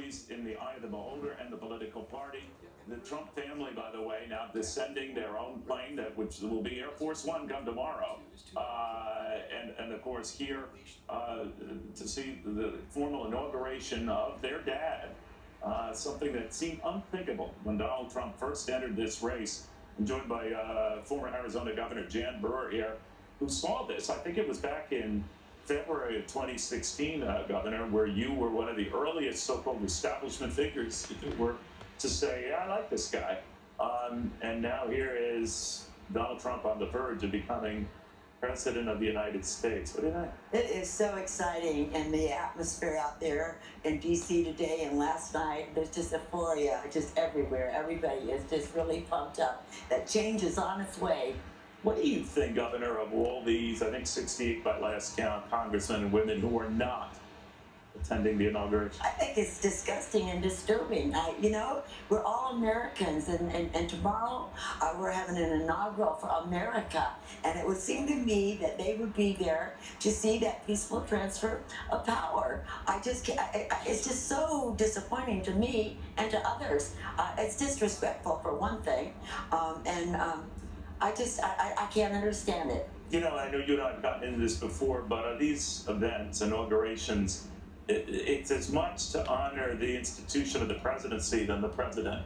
always in the eye of the beholder and the political party. The Trump family, by the way, now descending their own plane, which will be Air Force One come tomorrow. And of course, here to see the formal inauguration of their dad, something that seemed unthinkable when Donald Trump first entered this race, and joined by former Arizona Governor Jan Brewer here, who saw this. I think it was back in February of 2016, Governor, where you were one of the earliest so-called establishment figures to say, yeah, I like this guy. And now here is Donald Trump on the verge of becoming President of the United States. What do you think? It is so exciting, and the atmosphere out there in D.C. today and last night, there's just euphoria just everywhere. Everybody is just really pumped up that change is on its way. What do you think, Governor, of all these, I think 68 by last count, congressmen and women who are not attending the inauguration? I think it's disgusting and disturbing. We're all Americans, and tomorrow we're having an inaugural for America, and it would seem to me that they would be there to see that peaceful transfer of power. It's just so disappointing to me and to others. It's disrespectful, for one thing, I can't understand it. I know you and I have gotten into this before, but these events, inaugurations, it's as much to honor the institution of the presidency than the president.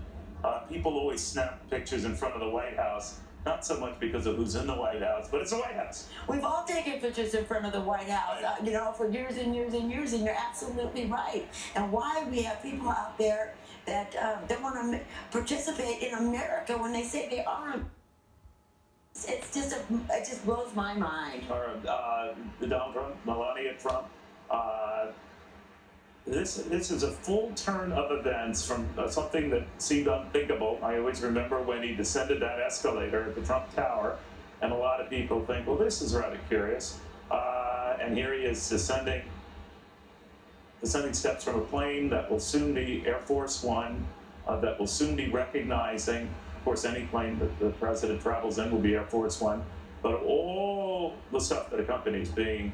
People always snap pictures in front of the White House, not so much because of who's in the White House, but it's the White House. We've all taken pictures in front of the White House, for years and years and years, and you're absolutely right. And why we have people out there that don't want to participate in America when they say they are. It just blows my mind. Donald Trump, Melania Trump. This is a full turn of events from something that seemed unthinkable. I always remember when he descended that escalator at the Trump Tower, and a lot of people think, well, this is rather curious. And here he is descending steps from a plane that will soon be Air Force One, that will soon be recognizing. Of course, any plane that the president travels in will be Air Force One, but all the stuff that accompanies being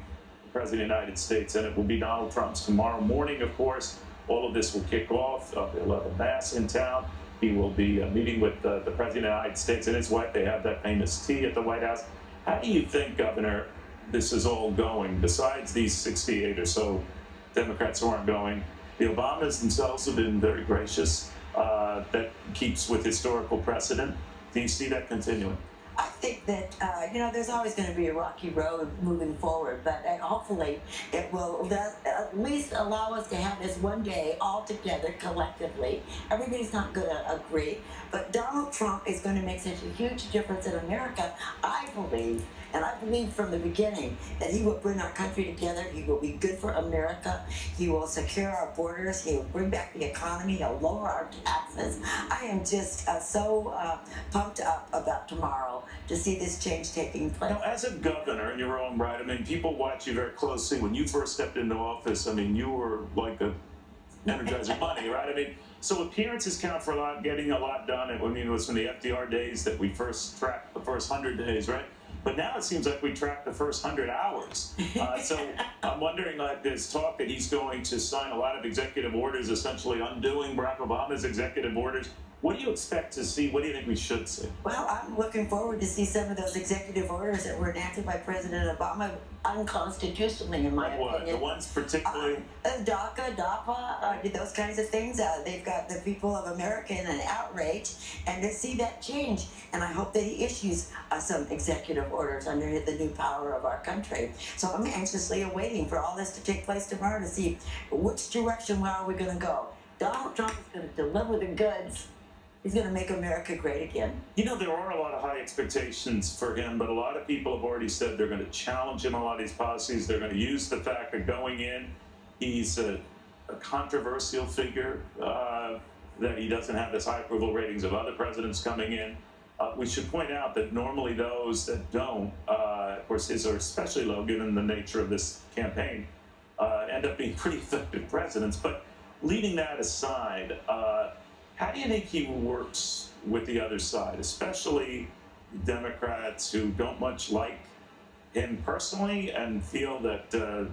President of the United States, and it will be Donald Trump's. Tomorrow morning, of course, all of this will kick off. He'll have a mass in town. He will be meeting with the President of the United States and his wife. They have that famous tea at the White House. How do you think, Governor, this is all going? Besides these 68 or so Democrats who aren't going, the Obamas themselves have been very gracious. That keeps with historical precedent. Do you see that continuing? I think that, there's always going to be a rocky road moving forward, but hopefully it will at least allow us to have this one day all together collectively. Everybody's not going to agree, but Donald Trump is going to make such a huge difference in America, I believe. And I believe from the beginning that he will bring our country together. He will be good for America. He will secure our borders. He will bring back the economy. He'll lower our taxes. I am just so pumped up about tomorrow to see this change taking place. Now, as a governor in your own right, people watch you very closely. When you first stepped into office, you were like a Energizer Bunny, right? So appearances count for a lot, getting a lot done. It was from the FDR days that we first tracked the first 100 days, right? But now it seems like we tracked the first 100 hours. So I'm wondering, there's talk that he's going to sign a lot of executive orders, essentially undoing Barack Obama's executive orders. What do you expect to see? What do you think we should see? Well, I'm looking forward to see some of those executive orders that were enacted by President Obama unconstitutionally, in my opinion. The ones particularly? DACA, DAPA, those kinds of things. They've got the people of America in an outrage, and to see that change. And I hope that he issues some executive orders under the new power of our country. So I'm anxiously awaiting for all this to take place tomorrow to see which direction are we going to go. Donald Trump is going to deliver the goods. He's going to make America great again. There are a lot of high expectations for him, but a lot of people have already said they're going to challenge him on a lot of these policies. They're going to use the fact that going in, he's a controversial figure, that he doesn't have as high approval ratings of other presidents coming in. We should point out that normally those that don't, of course his are especially low given the nature of this campaign, end up being pretty effective presidents. But leaving that aside, how do you think he works with the other side, especially Democrats who don't much like him personally and feel that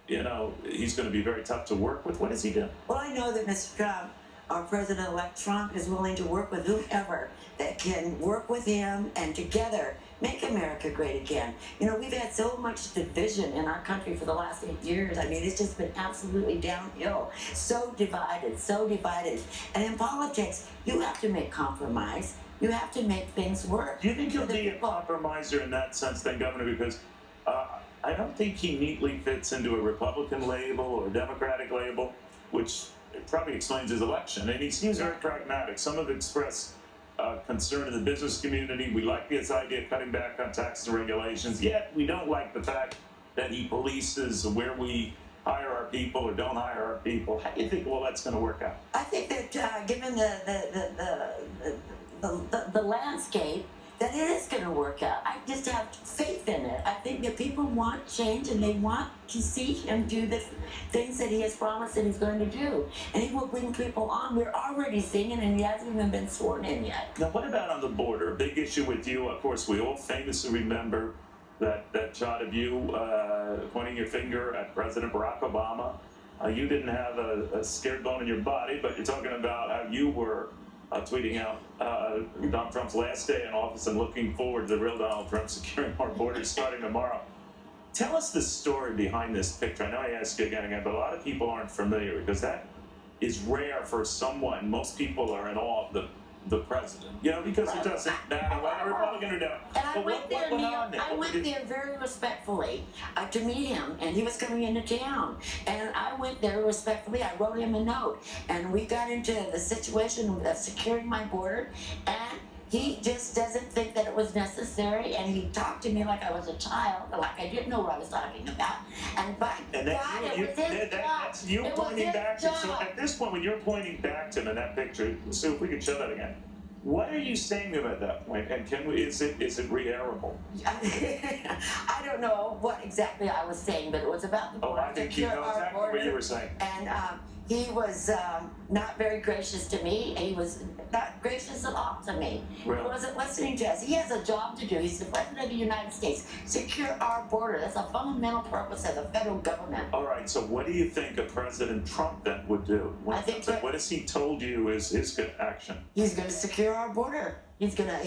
you know, he's going to be very tough to work with. What does he do? Well, I know that Mr. Trump, our President-elect Trump, is willing to work with whoever that can work with him and together make America great again. You know, we've had so much division in our country for the last 8 years. I mean, it's just been absolutely downhill. So divided, so divided. And in politics, you have to make compromise. You have to make things work. Do you think he'll for the be a people. compromiser in that sense, then, Governor? Because I don't think he neatly fits into a Republican label or a Democratic label, which probably explains his election. And he seems very pragmatic. Some have expressed concern in the business community. We like this idea of cutting back on taxes and regulations, yet we don't like the fact that he polices where we hire our people or don't hire our people. How do you think, well, that's going to work out? I think that given the landscape, that it is going to work out. I just have faith in it. I think that people want change and they want to see him do the things that he has promised that he's going to do. And he will bring people on. We're already seeing it, and he hasn't even been sworn in yet. Now, what about on the border? A big issue with you, of course, we all famously remember that shot of you pointing your finger at President Barack Obama. You didn't have a scared bone in your body, but you're talking about how you were tweeting out Donald Trump's last day in office and looking forward to the real Donald Trump securing our borders starting tomorrow. Tell us the story behind this picture. I know I asked you again, but a lot of people aren't familiar because that is rare for someone. Most people are in awe of the president, you know, because it doesn't matter whether Republican or Democrat. And I But went there, what went Neil. on there? I went there very respectfully to meet him, and he was coming into town. And I went there respectfully. I wrote him a note, and we got into the situation of securing my border, and he just doesn't think that it was necessary, and he talked to me like I was a child, like I didn't know what I was talking about. And by And God, it was his job. that's you It was pointing his back to. So job. at this point, when you're pointing back to him in that picture, so if we could show that again, what are you saying to him at that point? And can we? Is it re-airable? I don't know what exactly I was saying, but it was about the Oh, border. I think you secure know our exactly what you border. were saying. And he was not very gracious to me. He was not gracious at all to me. Really? He wasn't listening to us. He has a job to do. He's the president of the United States. Secure our border. That's a fundamental purpose of the federal government. All right. So what do you think a President Trump then would do? I think that- What has he told you is his good action? He's going to secure our border. He's gonna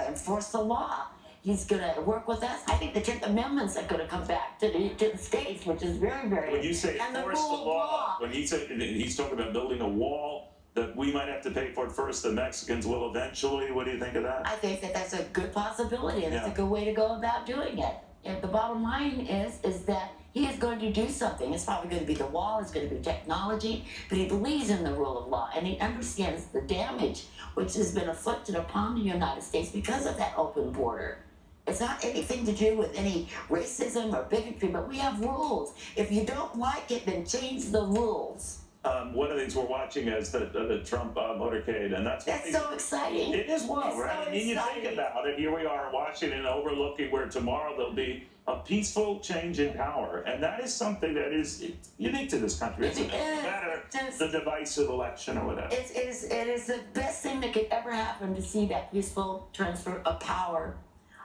enforce the law. He's going to work with us. I think the 10th Amendments are going to come back to the states, which is very, very. When you say and the enforce the rule of law, when he said he's talking about building a wall that we might have to pay for it first, the Mexicans will eventually. What do you think of that? I think that that's a good possibility, and it's Yeah. a good way to go about doing it. And the bottom line is that he is going to do something. It's probably going to be the wall, it's going to be technology, but he believes in the rule of law, and he understands the damage which has been inflicted upon the United States because of that open border. It's not anything to do with any racism or bigotry, but we have rules. If you don't like it, then change the rules. One of the things we're watching is the Trump motorcade, and that's so exciting. It is well, It's right? so I mean, you think exciting. about it. Here we are in Washington, overlooking where tomorrow there'll be a peaceful change in power, and that is something that is unique to this country. It's It is. no matter Just- the divisive election or whatever. It is the best thing that could ever happen to see that peaceful transfer of power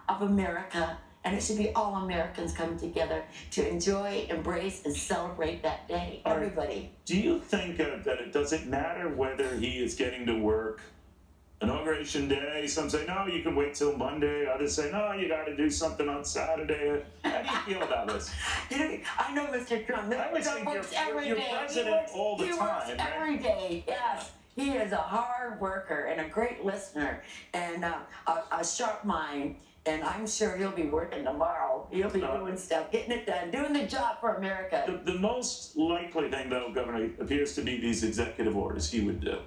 of America. And it should be all Americans coming together to enjoy, embrace, and celebrate that day. All right. Everybody. Do you think that it doesn't matter whether he is getting to work Inauguration Day? Some say, no, you can wait till Monday. Others say, no, you got to do something on Saturday. How do you feel about this? You know, I know Mr. Trump. I would Mr. say Trump works you're every day. president all the he time, works right? every day. Yes. He is a hard worker and a great listener and a sharp mind. And I'm sure he'll be working tomorrow. He'll be doing stuff, getting it done, doing the job for America. The most likely thing, though, Governor, appears to be these executive orders he would do.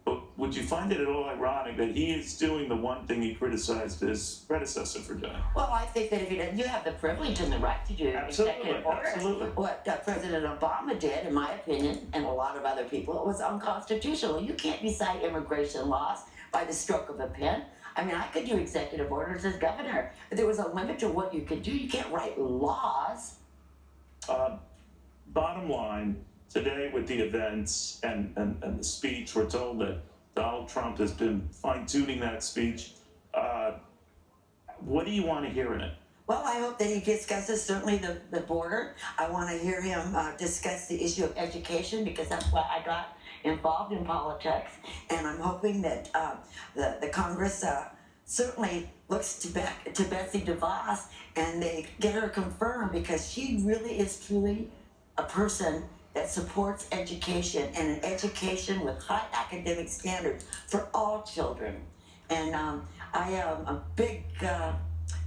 But would you find it at all ironic that he is doing the one thing he criticized his predecessor for doing? Well, I think that if he doesn't, you have the privilege and the right to do executive orders. Absolutely. What President Obama did, in my opinion, and a lot of other people, it was unconstitutional. You can't decide immigration laws by the stroke of a pen. I mean, I could do executive orders as governor, but there was a limit to what you could do. You can't write laws. Bottom line, today with the events and the speech, we're told that Donald Trump has been fine-tuning that speech. What do you want to hear in it? Well, I hope that he discusses certainly the border. I want to hear him discuss the issue of education because that's why I got involved in politics. And I'm hoping that the Congress certainly looks to Betsy DeVos and they get her confirmed because she really is truly a person that supports education and an education with high academic standards for all children. And I am a big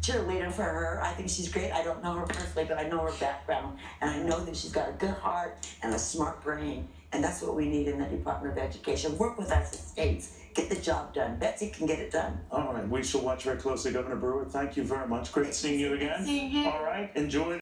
cheerleader for her. I think she's great. I don't know her personally, but I know her background, and I know that she's got a good heart and a smart brain, and that's what we need in the Department of Education. Work with us as states. Get the job done. Betsy can get it done. All right, we shall watch very closely, Governor Brewer. Thank you very much. Great seeing you again. Seeing you. All right, enjoy.